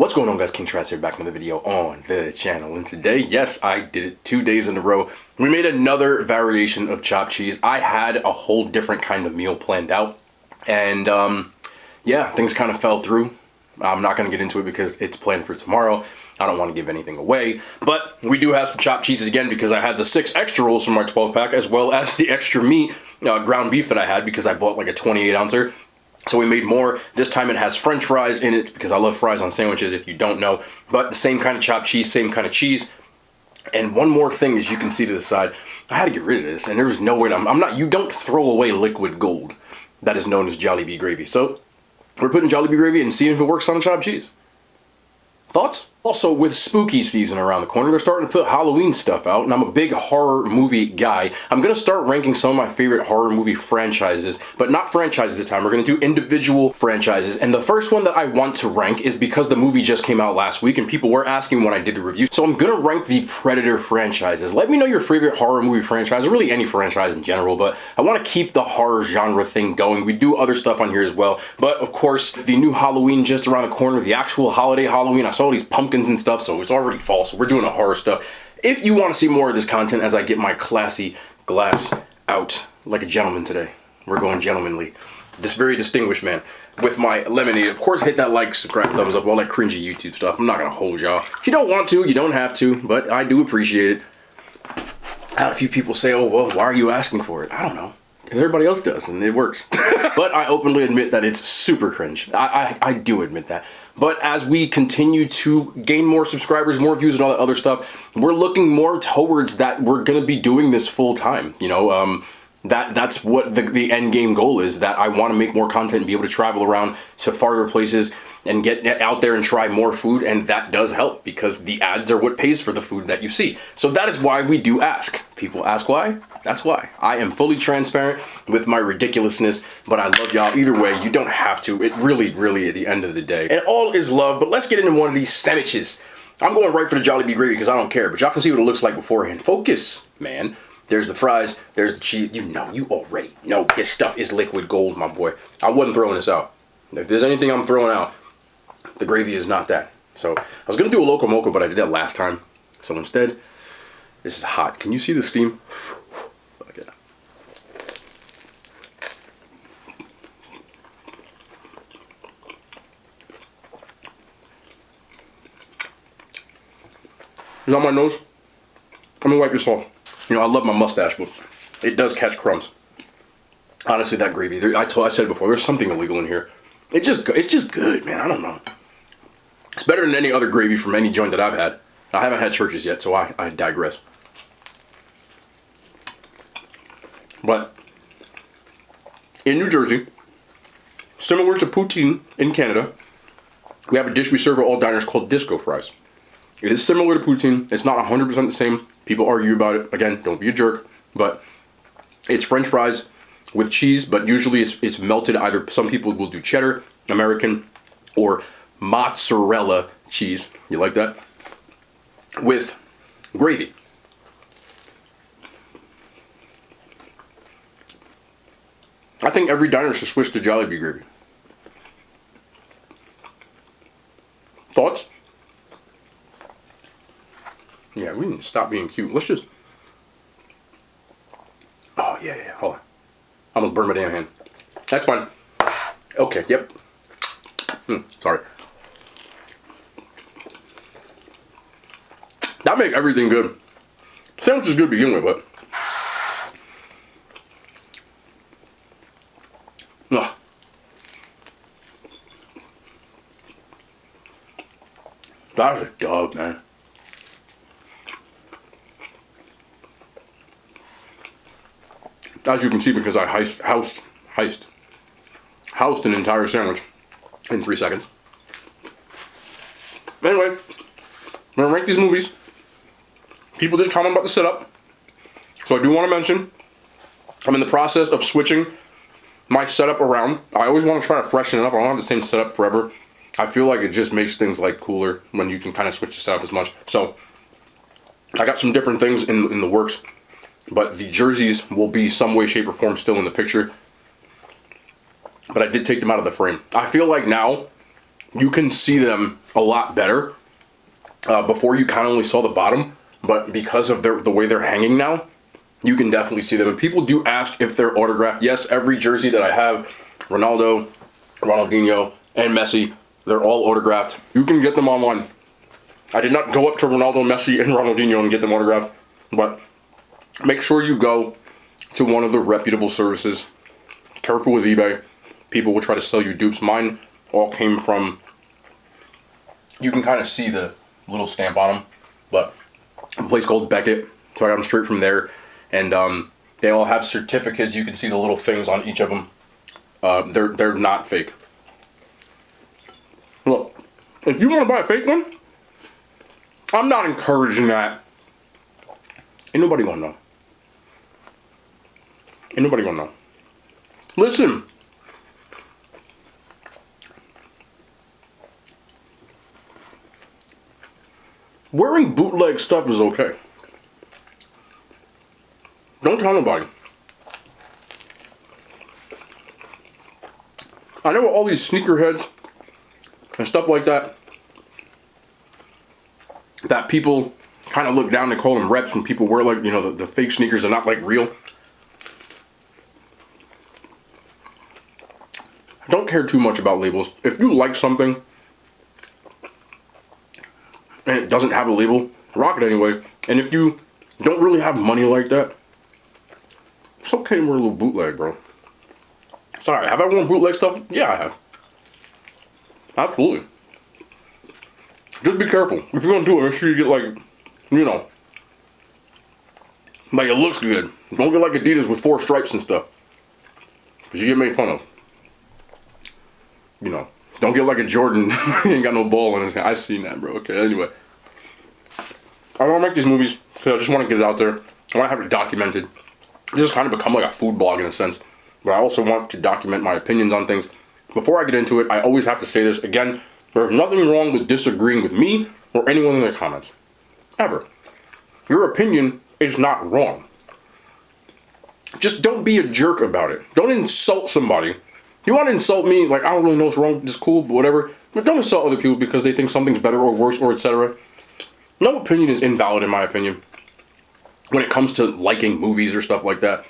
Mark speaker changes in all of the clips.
Speaker 1: What's going on, guys? King Trats here, back with another video on the channel. And today, yes, I did it 2 days in a row. We made another variation of chopped cheese. I had a whole different kind of meal planned out. And yeah, things kind of fell through. I'm not going to get into it because it's planned for tomorrow. I don't want to give anything away. But we do have some chopped cheeses again because I had the 6 extra rolls from my 12 pack as well as the extra meat, ground beef that I had because I bought like a 28 ouncer. So we made more. This time it has French fries in it because I love fries on sandwiches if you don't know. But the same kind of chopped cheese, same kind of cheese. And one more thing, as you can see to the side, I had to get rid of this and there was no way you don't throw away liquid gold that is known as Jollibee gravy. So we're putting Jollibee gravy and seeing if it works on chopped cheese. Thoughts? Also, with spooky season around the corner, they're starting to put Halloween stuff out, and I'm a big horror movie guy. I'm going to start ranking some of my favorite horror movie franchises, but not franchises this time. We're going to do individual franchises, and the first one that I want to rank is because the movie just came out last week, and people were asking when I did the review, so I'm going to rank the Predator franchises. Let me know your favorite horror movie franchise, or really any franchise in general, but I want to keep the horror genre thing going. We do other stuff on here as well, but of course, the new Halloween just around the corner, the actual holiday Halloween, I saw all these pumpkins and stuff, so it's already fall, so we're doing the horror stuff. If you want to see more of this content as I get my classy glass out like a gentleman today, we're going gentlemanly, this very distinguished man with my lemonade. Of course, hit that like, subscribe, thumbs up, all that cringy YouTube stuff. I'm not gonna hold y'all. If you don't want to, you don't have to, but I do appreciate it. I had a few people say, oh well, why are you asking for it? I don't know, because everybody else does and it works. But I openly admit that it's super cringe. I do admit that. But as we continue to gain more subscribers, more views, and all that other stuff, we're looking more towards that we're going to be doing this full time. You know, that's what the end game goal is, that I want to make more content and be able to travel around to farther places and get out there and try more food, and that does help because the ads are what pays for the food that you see. So that is why we do ask. People ask why? That's why. I am fully transparent with my ridiculousness, but I love y'all either way. You don't have to. It really, at the end of the day. And all is love, but let's get into one of these sandwiches. I'm going right for the Jollibee gravy because I don't care, but y'all can see what it looks like beforehand. Focus, man. There's the fries, there's the cheese. You know, you already know this stuff is liquid gold, my boy. I wasn't throwing this out. If there's anything I'm throwing out, the gravy is not that. So I was gonna do a loco moco, but I did that last time. So instead, this is hot. Can you see the steam? Okay. Is on my nose? Let me wipe this off. You know, I love my mustache, but it does catch crumbs. Honestly, that gravy, I said before, there's something illegal in here. It's just good, man. I don't know. It's better than any other gravy from any joint that I've had. I haven't had Church's yet, so I digress. But in New Jersey, similar to poutine in Canada, we have a dish we serve at all diners called disco fries. It is similar to poutine. It's not 100% the same. People argue about it. Again, don't be a jerk. But it's French fries with cheese, but usually it's melted. Either some people will do cheddar, American, or mozzarella cheese. You like that? With gravy. I think every diner should switch to Jollibee gravy. Thoughts? Yeah, we need to stop being cute. Let's just... Oh, yeah, hold on. I almost burned my damn hand. That's fine. Okay, yep. Sorry. That makes everything good. Sandwich is good to begin with, but... Ugh. That's a dub, man. As you can see, because I housed an entire sandwich in 3 seconds. Anyway, I'm gonna rank these movies. People did comment about the setup, so I do want to mention I'm in the process of switching my setup around. I always want to try to freshen it up. I don't have the same setup forever. I feel like it just makes things like cooler when you can kind of switch the setup as much. So I got some different things in the works. But the jerseys will be some way, shape, or form still in the picture. But I did take them out of the frame. I feel like now you can see them a lot better. Before you kind of only saw the bottom, but because of the way they're hanging now, you can definitely see them. And people do ask if they're autographed. Yes, every jersey that I have, Ronaldo, Ronaldinho, and Messi, they're all autographed. You can get them online. I did not go up to Ronaldo, Messi, and Ronaldinho and get them autographed, but make sure you go to one of the reputable services. Careful with eBay. People will try to sell you dupes. Mine all came from, you can kind of see the little stamp on them, but a place called Beckett, so I got them straight from there, and they all have certificates. You can see the little things on each of them. They're not fake. Look, if you want to buy a fake one, I'm not encouraging that. Ain't nobody gonna know. Ain't nobody gonna know. Listen. Wearing bootleg stuff is okay. Don't tell nobody. I know all these sneakerheads and stuff like that, that people kind of look down and call them reps when people wear, like, you know, the fake sneakers are not like real. I don't care too much about labels. If you like something and it doesn't have a label, rock it anyway. And if you don't really have money like that, it's okay to wear a little bootleg, bro. Sorry, have I worn bootleg stuff? Yeah, I have. Absolutely. Just be careful. If you're gonna do it, make sure you get, like, you know, like, it looks good. Don't get like Adidas with 4 stripes and stuff, because you get made fun of. You know, don't get like a Jordan. He ain't got no ball in his hand. I've seen that, bro. Okay, anyway. I want to make these movies because I just want to get it out there. I want to have it documented. This has kind of become like a food blog in a sense. But I also want to document my opinions on things. Before I get into it, I always have to say this. Again, there's nothing wrong with disagreeing with me or anyone in the comments. Ever. Your opinion is not wrong. Just don't be a jerk about it. Don't insult somebody. You want to insult me, like, I don't really know what's wrong, it's cool, but whatever. But don't insult other people because they think something's better or worse or etc. No opinion is invalid in my opinion. When it comes to liking movies or stuff like that.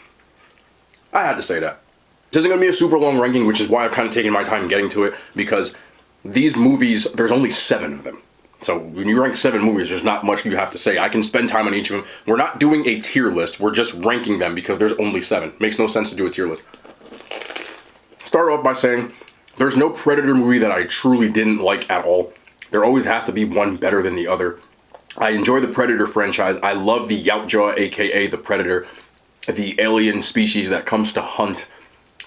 Speaker 1: I had to say that. This isn't going to be a super long ranking, which is why I've kind of taken my time getting to it, because these movies, there's only 7 of them. So when you rank 7 movies, there's not much you have to say. I can spend time on each of them. We're not doing a tier list, we're just ranking them because there's only 7. Makes no sense to do a tier list. Start off by saying, there's no Predator movie that I truly didn't like at all. There always has to be one better than the other. I enjoy the Predator franchise. I love the Yautja, aka the Predator, the alien species that comes to hunt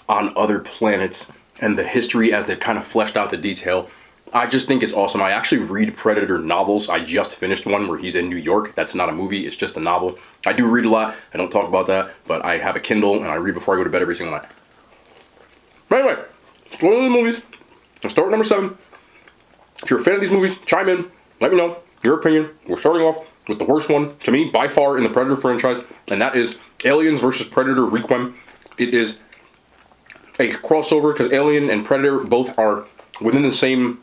Speaker 1: on other planets, and the history as they've kind of fleshed out the detail. I just think it's awesome. I actually read Predator novels. I just finished one where he's in New York. That's not a movie, it's just a novel. I do read a lot. I don't talk about that, but I have a Kindle and I read before I go to bed every single night. But anyway, let's go into the movies. Let's start with number 7. If you're a fan of these movies, chime in. Let me know your opinion. We're starting off with the worst one, to me, by far, in the Predator franchise, and that is Aliens vs. Predator Requiem. It is a crossover because Alien and Predator both are within the same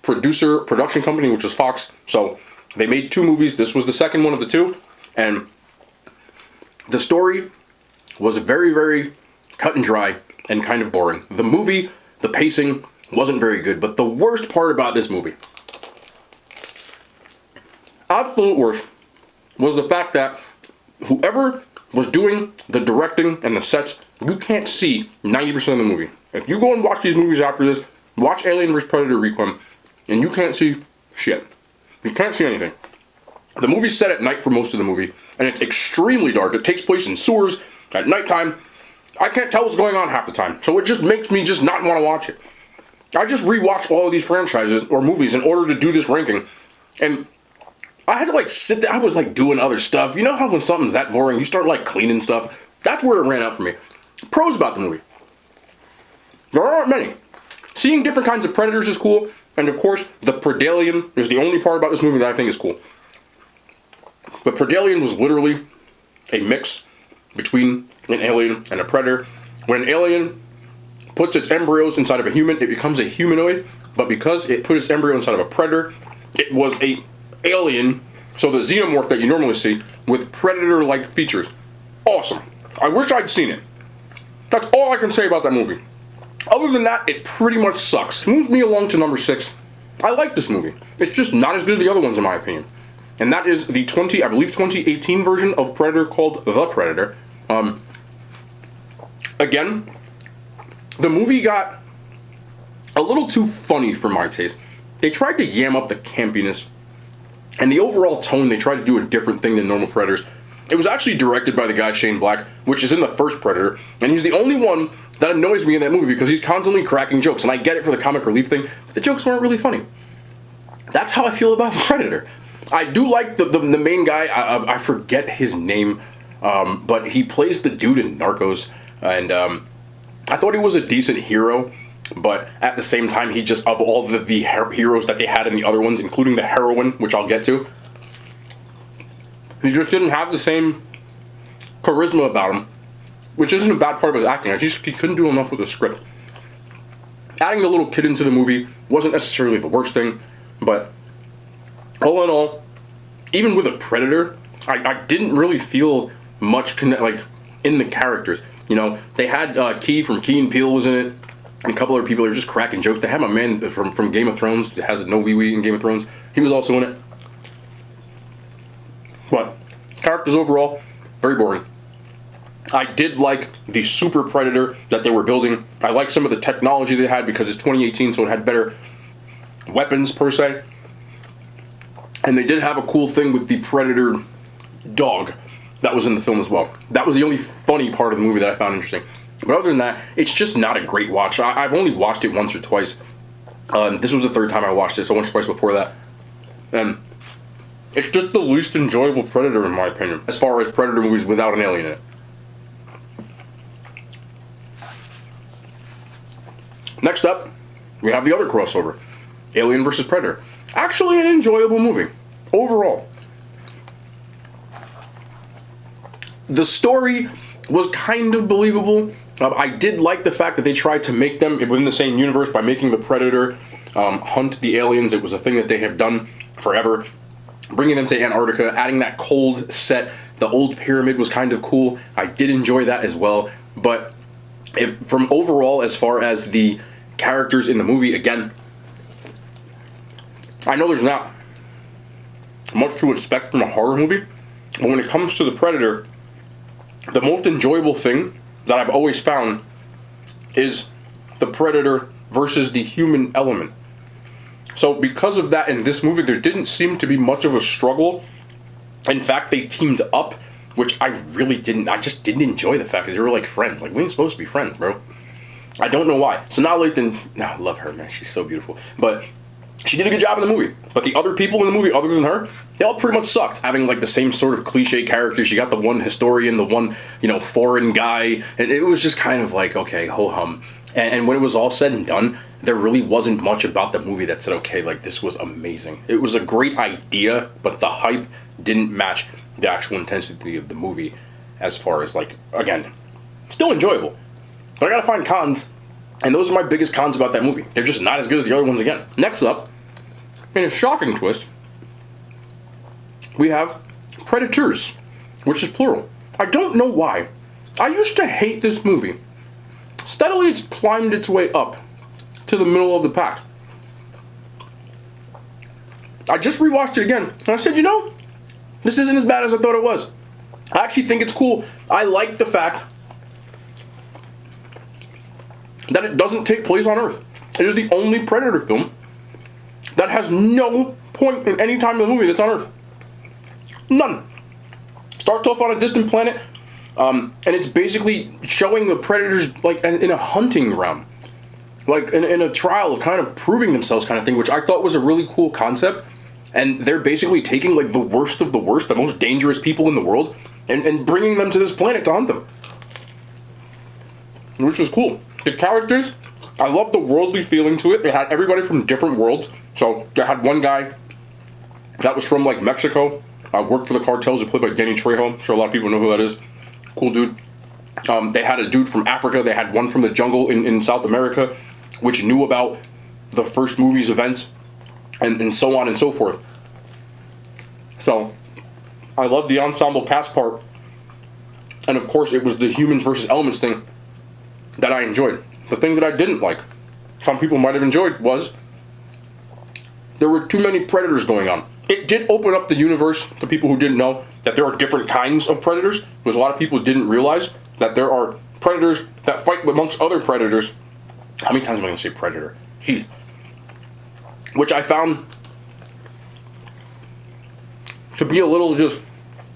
Speaker 1: production company, which is Fox. So they made 2 movies. This was the second one of the 2, and the story was very, very cut and dry and kind of boring. The movie, the pacing wasn't very good, but the worst part about this movie, absolute worst, was the fact that whoever was doing the directing and the sets, you can't see 90% of the movie. If you go and watch these movies after this, watch Alien vs. Predator Requiem, and you can't see shit. You can't see anything. The movie's set at night for most of the movie, and it's extremely dark. It takes place in sewers at nighttime. I can't tell what's going on half the time, so it just makes me just not want to watch it. I just rewatched all of these franchises or movies in order to do this ranking, and I had to like sit there. I was like doing other stuff. You know how when something's that boring, you start like cleaning stuff? That's where it ran out for me. Pros about the movie. There aren't many. Seeing different kinds of predators is cool, and of course, the Predalien is the only part about this movie that I think is cool. The Predalien was literally a mix between an alien and a predator. When an alien puts its embryos inside of a human, it becomes a humanoid, but because it put its embryo inside of a predator, it was a alien, so the xenomorph that you normally see, with predator-like features. Awesome. I wish I'd seen it. That's all I can say about that movie. Other than that, it pretty much sucks. Moves me along to number 6. I like this movie. It's just not as good as the other ones in my opinion. And that is the 2018 version of Predator called The Predator. Again, the movie got a little too funny for my taste. They tried to yam up the campiness and the overall tone. They tried to do a different thing than normal Predators. It was actually directed by the guy Shane Black, which is in the first Predator, and he's the only one that annoys me in that movie because he's constantly cracking jokes, and I get it for the comic relief thing, but the jokes weren't really funny. That's how I feel about Predator. I do like the main guy. I forget his name, but he plays the dude in Narcos, and I thought he was a decent hero, but at the same time, he just, of all the heroes that they had in the other ones, including the heroine, which I'll get to, he just didn't have the same charisma about him, which isn't a bad part of his acting. He couldn't do enough with the script. Adding the little kid into the movie wasn't necessarily the worst thing, but all in all, even with a Predator, I didn't really feel much in the characters. You know, they had Key from Key and Peele was in it, and a couple other people are just cracking jokes. They had my man from Game of Thrones that has a no wee-wee in Game of Thrones. He was also in it. But characters overall, very boring. I did like the Super Predator that they were building. I like some of the technology they had because it's 2018, so it had better weapons per se. And they did have a cool thing with the Predator dog that was in the film as well. That was the only funny part of the movie that I found interesting. But other than that, it's just not a great watch. I've only watched it once or twice. This was the third time I watched it, so once or twice before that. And it's just the least enjoyable Predator in my opinion, as far as Predator movies without an alien in it. Next up, we have the other crossover, Alien vs. Predator. Actually an enjoyable movie, overall. The story was kind of believable. I did like the fact that they tried to make them within the same universe by making the Predator hunt the aliens. It was a thing that they have done forever. Bringing them to Antarctica, adding that cold set, the old pyramid was kind of cool. I did enjoy that as well. But from overall, as far as the characters in the movie, again, I know there's not much to expect from a horror movie, but when it comes to the Predator, the most enjoyable thing that I've always found is the Predator versus the human element. So because of that, in this movie, there didn't seem to be much of a struggle. In fact, they teamed up, which I just didn't enjoy the fact that they were like friends. Like, we ain't supposed to be friends, bro. I don't know why. So now Lathan, I love her, man. She's so beautiful. But she did a good job in the movie. But the other people in the movie, other than her, they all pretty much sucked. Having like the same sort of cliche characters. You got the one historian, the one, foreign guy. And it was just kind of like, okay, ho-hum. And when it was all said and done, there really wasn't much about the movie that said, okay, like, this was amazing. It was a great idea, but the hype didn't match the actual intensity of the movie as far as, like, again, still enjoyable. But I gotta find cons, and those are my biggest cons about that movie. They're just not as good as the other ones again. Next up, in a shocking twist, we have Predators, which is plural. I don't know why. I used to hate this movie. Steadily, it's climbed its way up to the middle of the pack. I just rewatched it again, and I said, this isn't as bad as I thought it was. I actually think it's cool. I like the fact that it doesn't take place on Earth. It is the only Predator film that has no point in any time in the movie that's on Earth. None. Starts off on a distant planet, and it's basically showing the Predators like in a hunting ground. Like in a trial of kind of proving themselves kind of thing, which I thought was a really cool concept. And they're basically taking like the worst of the worst, the most dangerous people in the world, and bringing them to this planet to hunt them. Which was cool. The characters, I love the worldly feeling to it. They had everybody from different worlds. So they had one guy that was from like Mexico, worked for the cartels, who played by Danny Trejo. I'm sure a lot of people know who that is. Cool dude. They had a dude from Africa. They had one from the jungle in South America, which knew about, the first movie's events, and so on and so forth. So, I love the ensemble cast part. And of course, it was the humans versus elements thing that I enjoyed. The thing that I didn't like, some people might have enjoyed, was there were too many predators going on. It did open up the universe to people who didn't know that there are different kinds of predators, because a lot of people didn't realize that there are predators that fight amongst other predators. How many times am I going to say predator? Jeez. Which I found to be a little just,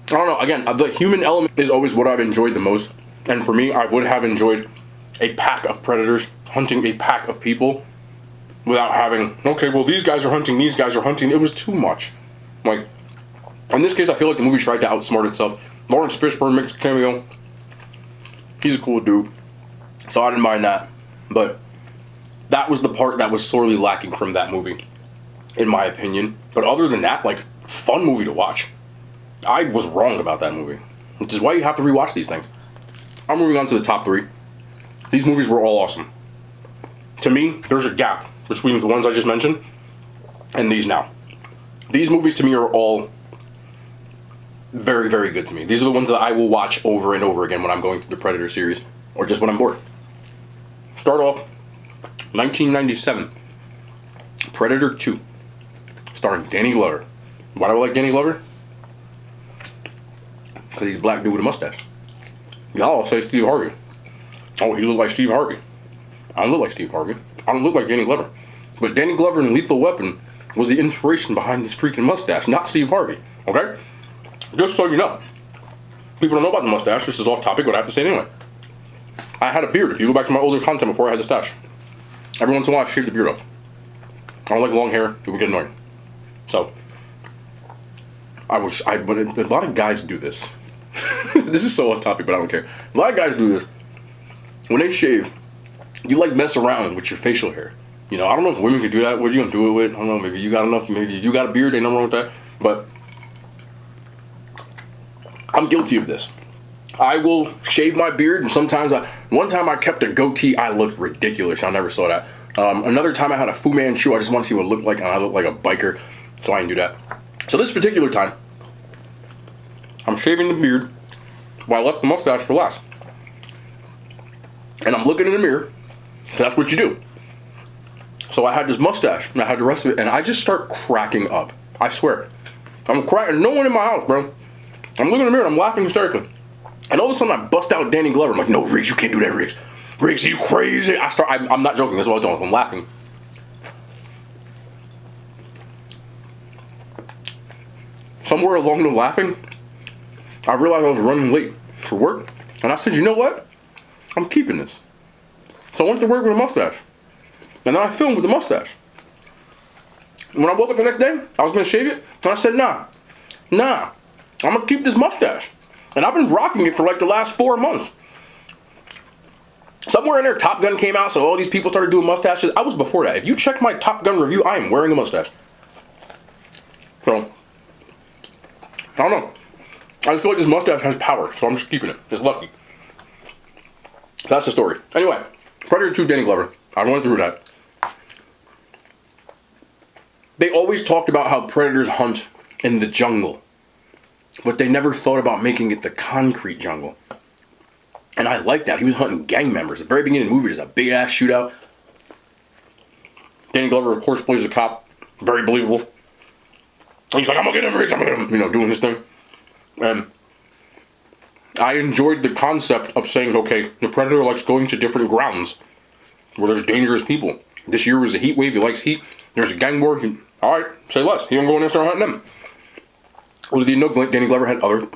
Speaker 1: I don't know, again, the human element is always what I've enjoyed the most. And for me, I would have enjoyed a pack of predators hunting a pack of people without having, okay, well, these guys are hunting, these guys are hunting. It was too much. Like, in this case, I feel like the movie tried to outsmart itself. Lawrence Fishburne makes a cameo. He's a cool dude. So I didn't mind that. But that was the part that was sorely lacking from that movie, in my opinion. But other than that, like, fun movie to watch. I was wrong about that movie, which is why you have to rewatch these things. I'm moving on to the top 3. These movies were all awesome. To me, there's a gap between the ones I just mentioned and these now. These movies to me are all very, very good to me. These are the ones that I will watch over and over again when I'm going through the Predator series, or just when I'm bored. Start off, 1997, Predator 2, starring Danny Glover. Why do I like Danny Glover? Because he's a black dude with a mustache. Y'all say Steve Harvey. Oh, he looks like Steve Harvey. I don't look like Steve Harvey. I don't look like Danny Glover. But Danny Glover in Lethal Weapon was the inspiration behind this freaking mustache, not Steve Harvey. Okay? Just so you know. People don't know about the mustache. This is off topic, but I have to say it anyway. I had a beard. If you go back to my older content before I had the stash, every once in a while I shave the beard off. I don't like long hair. It would get annoying. So, but a lot of guys do this. This is so off topic, but I don't care. A lot of guys do this. When they shave, you like mess around with your facial hair. You know, I don't know if women can do that. What are you gonna do it with? I don't know. Maybe you got enough. Maybe you got a beard. Ain't nothing wrong with that. But I'm guilty of this. I will shave my beard, and sometimes one time I kept a goatee. I looked ridiculous. I never saw that. Another time I had a Fu Manchu. I just want to see what it looked like, and I looked like a biker, so I didn't do that. So this particular time, I'm shaving the beard, while I left the mustache for last. And I'm looking in the mirror, because that's what you do. So I had this mustache, and I had the rest of it, and I just start cracking up. I swear. I'm cracking. No one in my house, bro. I'm looking in the mirror, and I'm laughing hysterically. And all of a sudden, I bust out Danny Glover. I'm like, no, Riggs, you can't do that, Riggs. Riggs, are you crazy? I'm not joking. That's what I was doing. I'm laughing. Somewhere along the laughing, I realized I was running late for work. And I said, you know what? I'm keeping this. So I went to work with a mustache. And then I filmed with the mustache. When I woke up the next day, I was going to shave it. And I said, nah. I'm going to keep this mustache. And I've been rocking it for like the last 4 months. Somewhere in there, Top Gun came out, so all these people started doing mustaches. I was before that. If you check my Top Gun review, I am wearing a mustache. So, I don't know. I just feel like this mustache has power, so I'm just keeping it. It's lucky. So that's the story. Anyway, Predator 2, Danny Glover. I went through that. They always talked about how predators hunt in the jungle. But they never thought about making it the concrete jungle. And I like that. He was hunting gang members. At the very beginning of the movie, there's a big-ass shootout. Danny Glover, of course, plays a cop. Very believable. He's like, I'm gonna get him, Riggs. I'm gonna get him. You know, doing his thing. And I enjoyed the concept of saying, okay, the Predator likes going to different grounds where there's dangerous people. This year was a heat wave. He likes heat. There's a gang war. All right, say less. He don't go in there and start hunting them. Or did you know Danny Glover had other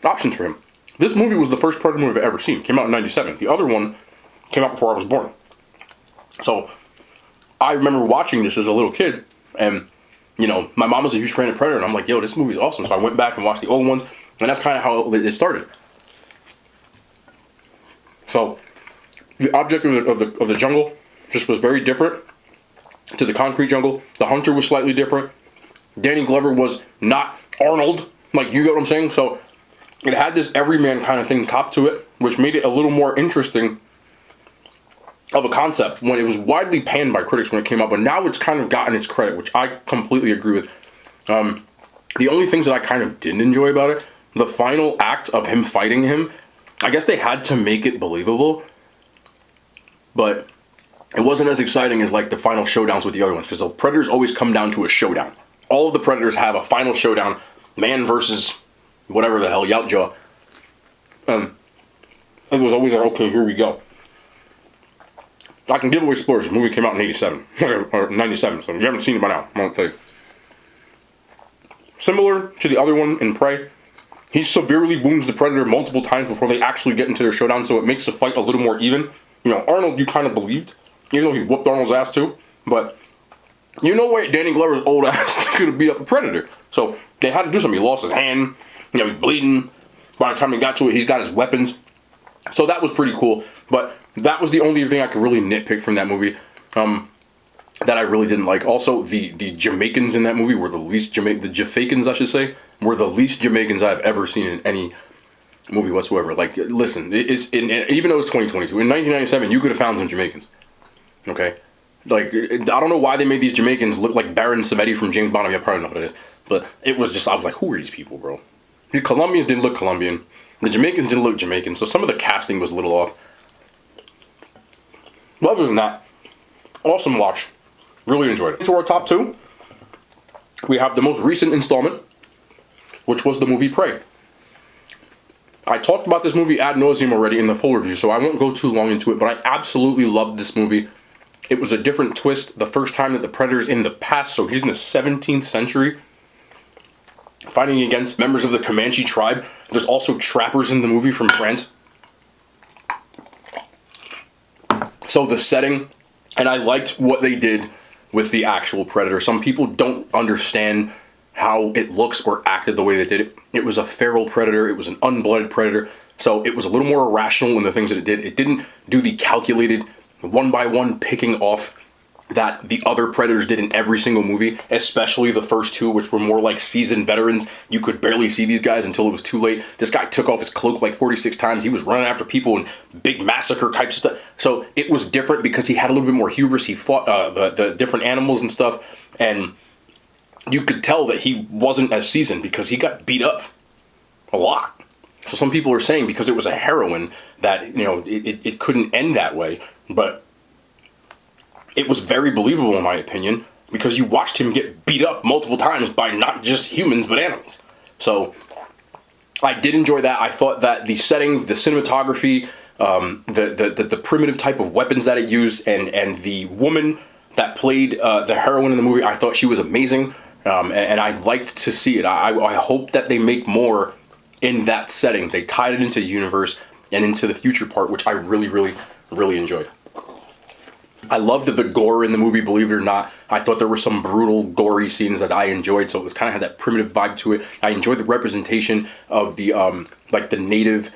Speaker 1: options for him? This movie was the first Predator movie I've ever seen. It came out in 97. The other one came out before I was born. So, I remember watching this as a little kid, and, you know, my mom was a huge fan of Predator, and I'm like, yo, this movie's awesome. So I went back and watched the old ones, and that's kind of how it started. So, the object of the jungle just was very different to the concrete jungle. The hunter was slightly different. Danny Glover was not Arnold, like, you get what I'm saying? So, it had this everyman kind of thing cop to it, which made it a little more interesting of a concept when it was widely panned by critics when it came out, but now it's kind of gotten its credit, which I completely agree with. The only things that I kind of didn't enjoy about it, the final act of him fighting him, I guess they had to make it believable, but it wasn't as exciting as like the final showdowns with the other ones, because the Predators always come down to a showdown. All of the Predators have a final showdown, man versus whatever the hell, Yautja. It was always like, okay, here we go. I can give away spoilers. The movie came out in 87, or 97, so if you haven't seen it by now, I won't tell you. Similar to the other one in Prey, he severely wounds the Predator multiple times before they actually get into their showdown, so it makes the fight a little more even. You know, Arnold, you kind of believed, even though he whooped Arnold's ass too, but you know what, Danny Glover's old ass could have beat up a Predator. So they had to do something. He lost his hand, you know, he's bleeding. By the time he got to it, he's got his weapons. So that was pretty cool, but that was the only thing I could really nitpick from that movie that I really didn't like. Also, the Jamaicans in that movie were the least the Jafakans, I should say, were the least Jamaicans I've ever seen in any movie whatsoever. Like, listen, even though it's 2022, in 1997, you could have found some Jamaicans, okay? Like, I don't know why they made these Jamaicans look like Baron Samedi from James Bond. I mean, I probably know what it is, but it was just, I was like, who are these people, bro? The Colombians didn't look Colombian. The Jamaicans didn't look Jamaican, so some of the casting was a little off. But other than that, awesome watch. Really enjoyed it. To our top two, we have the most recent installment, which was the movie Prey. I talked about this movie ad nauseum already in the full review, so I won't go too long into it, but I absolutely loved this movie. It was a different twist the first time that the Predator's in the past, so he's in the 17th century, fighting against members of the Comanche tribe. There's also trappers in the movie from France. So the setting, and I liked what they did with the actual Predator. Some people don't understand how it looks or acted the way they did it. It was a feral Predator. It was an unblooded Predator. So it was a little more irrational in the things that it did. It didn't do the calculated one by one picking off that the other Predators did in every single movie, especially the first two, which were more like seasoned veterans. You could barely see these guys until it was too late. This guy took off his cloak like 46 times. He was running after people and big massacre type stuff. So it was different because he had a little bit more hubris. He fought the different animals and stuff, and you could tell that he wasn't as seasoned because he got beat up a lot. So some people are saying because it was a heroine that, you know, it couldn't end that way, but it was very believable in my opinion because you watched him get beat up multiple times by not just humans but animals. So I did enjoy that. I thought that the setting, the cinematography, the primitive type of weapons that it used, and the woman that played the heroine in the movie, I thought she was amazing, and I liked to see it. I hope that they make more in that setting. They tied it into the universe and into the future part, which I really, really, really enjoyed. I loved the gore in the movie, believe it or not. I thought there were some brutal, gory scenes that I enjoyed, so it was kind of had that primitive vibe to it. I enjoyed the representation of the like the native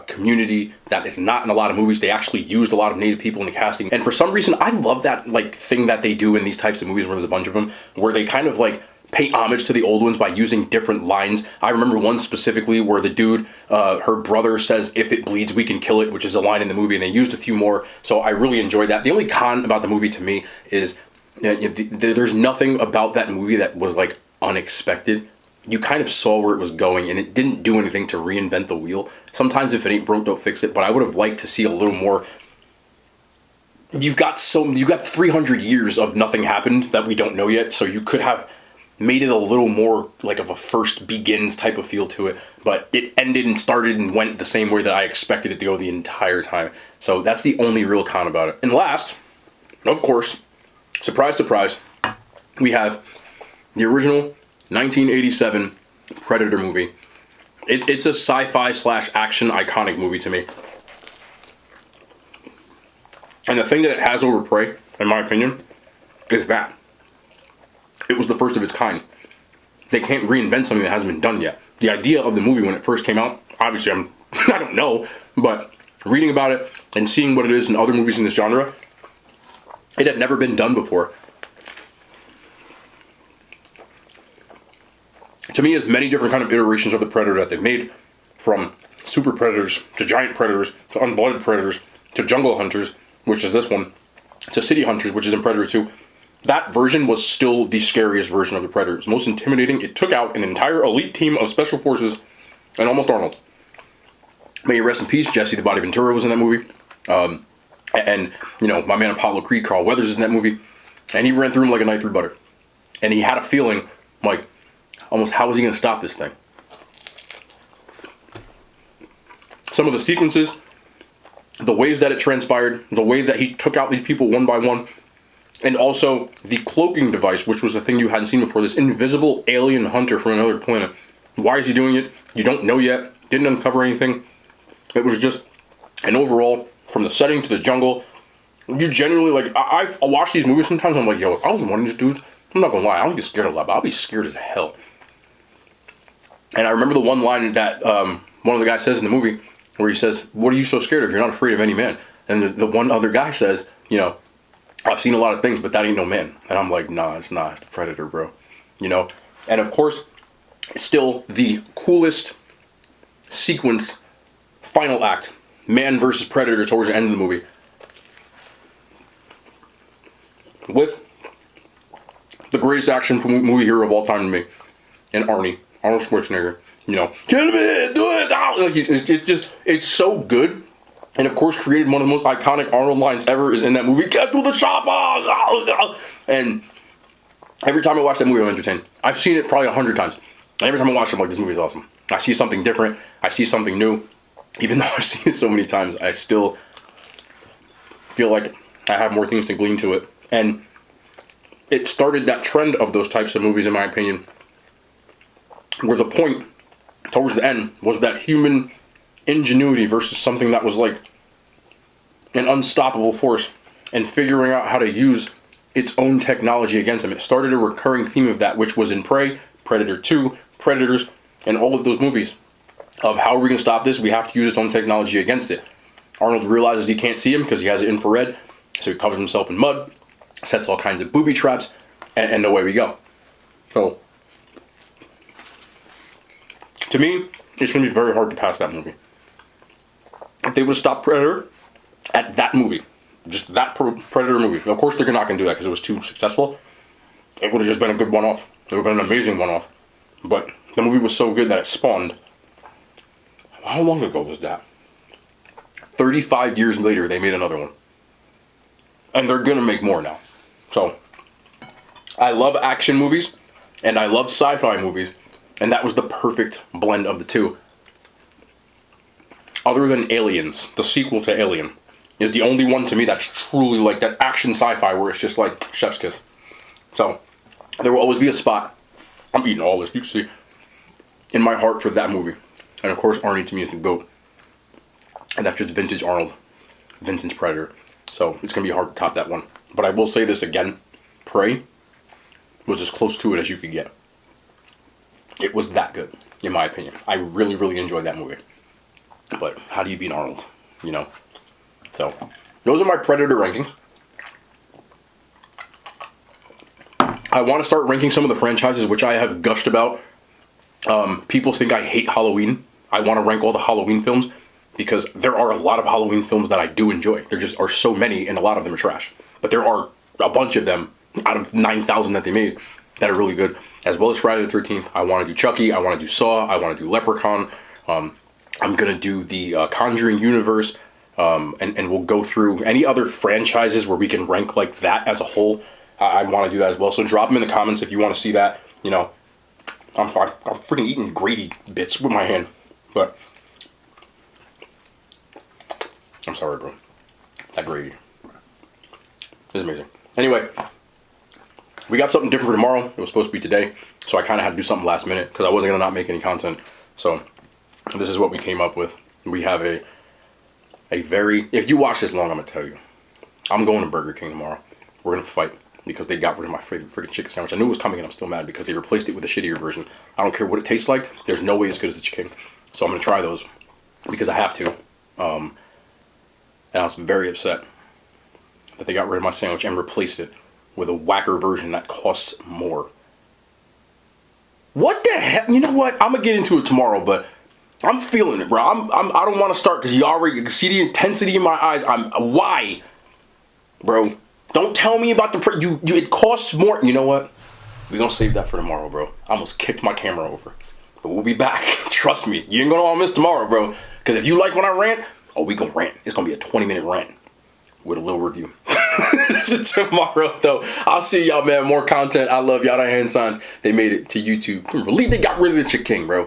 Speaker 1: community that is not in a lot of movies. They actually used a lot of native people in the casting, and for some reason, I love that like thing that they do in these types of movies where there's a bunch of them, where they kind of like pay homage to the old ones by using different lines. I remember one specifically where the dude, her brother says, "If it bleeds, we can kill it," which is a line in the movie, and they used a few more, so I really enjoyed that. The only con about the movie to me is there's nothing about that movie that was like unexpected. You kind of saw where it was going, and it didn't do anything to reinvent the wheel. Sometimes if it ain't broke, don't fix it, but I would have liked to see a little more. You've got 300 years of nothing happened that we don't know yet, so you could have made it a little more like of a first begins type of feel to it, but it ended and started and went the same way that I expected it to go the entire time. So that's the only real con about it. And last, of course, surprise, surprise, we have the original 1987 Predator movie. It's a sci-fi / action iconic movie to me. And the thing that it has over Prey, in my opinion, is that it was the first of its kind. They can't reinvent something that hasn't been done yet. The idea of the movie when it first came out, obviously I don't know, but reading about it and seeing what it is in other movies in this genre, it had never been done before. To me, there's many different kind of iterations of the Predator that they've made, from super predators to giant predators to unblooded predators to jungle hunters. which is this one, to City Hunters, which is in Predator 2, that version was still the scariest version of the Predator. It was most intimidating. It took out an entire elite team of special forces and almost Arnold. May he rest in peace. Jesse the Body Ventura was in that movie. And, you know, my man Apollo Creed, Carl Weathers is in that movie. And he ran through him like a knife through butter. And he had a feeling, like, almost how was he going to stop this thing? Some of the sequences, the ways that it transpired, the ways that he took out these people one by one, and also the cloaking device, which was the thing you hadn't seen before, this invisible alien hunter from another planet. Why is he doing it? You don't know yet. Didn't uncover anything. It was just an overall, from the setting to the jungle, you genuinely, like, I watch these movies sometimes, I'm like, yo, if I was one of these dudes, I'm not gonna lie, I don't get scared a lot, but I'll be scared as hell. And I remember the one line that one of the guys says in the movie, where he says, what are you so scared of? You're not afraid of any man. And the one other guy says, you know, I've seen a lot of things, but that ain't no man. And I'm like, nah, it's not. It's the Predator, bro. You know? And of course, still the coolest sequence, final act, man versus Predator towards the end of the movie. With the greatest action movie hero of all time to me. And Arnold Schwarzenegger. You know, kill me, do it! Like, it's so good. And of course, created one of the most iconic Arnold lines ever is in that movie. Get to the chopper! And every time I watch that movie, I'm entertained. I've seen it probably 100 times. And every time I watch it, I'm like, this movie is awesome. I see something different. I see something new. Even though I've seen it so many times, I still feel like I have more things to glean to it. And it started that trend of those types of movies, in my opinion, where the point towards the end was that human ingenuity versus something that was like an unstoppable force, and figuring out how to use its own technology against them. It started a recurring theme of that, which was in Prey, Predator 2, Predators, and all of those movies. Of how are we going to stop this? We have to use its own technology against it. Arnold realizes he can't see him because he has it infrared, so he covers himself in mud, sets all kinds of booby traps, and away we go. So, to me, it's going to be very hard to pass that movie. If they would have stopped Predator at that movie, just that Predator movie, of course they're not going to do that because it was too successful. It would have just been a good one-off. It would have been an amazing one-off. But the movie was so good that it spawned. How long ago was that? 35 years later, they made another one. And they're going to make more now. So, I love action movies, and I love sci-fi movies, and that was the perfect blend of the two. Other than Aliens, the sequel to Alien, is the only one to me that's truly like that action sci-fi where it's just like chef's kiss. So, there will always be a spot, I'm eating all this, you can see, in my heart for that movie. And of course, Arnie to me is the GOAT. And that's just vintage Arnold, vintage Predator. So, it's going to be hard to top that one. But I will say this again, Prey was as close to it as you could get. It was that good, in my opinion. I really, really enjoyed that movie. But how do you beat Arnold, you know? So, those are my Predator rankings. I want to start ranking some of the franchises which I have gushed about. People think I hate Halloween. I want to rank all the Halloween films because there are a lot of Halloween films that I do enjoy. There just are so many, and a lot of them are trash. But there are a bunch of them out of 9,000 that they made that are really good. As well as Friday the 13th. I want to do Chucky. I want to do Saw. I want to do Leprechaun. I'm going to do the Conjuring universe. And we'll go through any other franchises where we can rank like that as a whole. I want to do that as well. So drop them in the comments if you want to see that. You know, I'm freaking eating gravy bits with my hand. But I'm sorry, bro. That gravy is amazing. Anyway, we got something different for tomorrow. It was supposed to be today. So I kind of had to do something last minute because I wasn't going to not make any content. So this is what we came up with. We have a very, if you watch this long, I'm going to tell you. I'm going to Burger King tomorrow. We're going to fight because they got rid of my favorite freaking chicken sandwich. I knew it was coming and I'm still mad because they replaced it with a shittier version. I don't care what it tastes like. There's no way as good as the chicken. So I'm going to try those because I have to. And I was very upset that they got rid of my sandwich and replaced it with a whacker version that costs more. What the heck? You know what? I'm going to get into it tomorrow, but I'm feeling it, bro. I don't want to start because you already see the intensity in my eyes. Why? Bro, don't tell me about the it costs more. You know what? We're gonna save that for tomorrow, bro. I almost kicked my camera over. But we'll be back. Trust me. You ain't gonna want to miss tomorrow, bro. Because if you like when I rant, oh, we gonna rant. It's gonna be a 20-minute rant with a little review. Tomorrow, though. I'll see y'all, man. More content. I love y'all. That hand signs. They made it to YouTube. Can't believe they got rid of the Chick King, bro.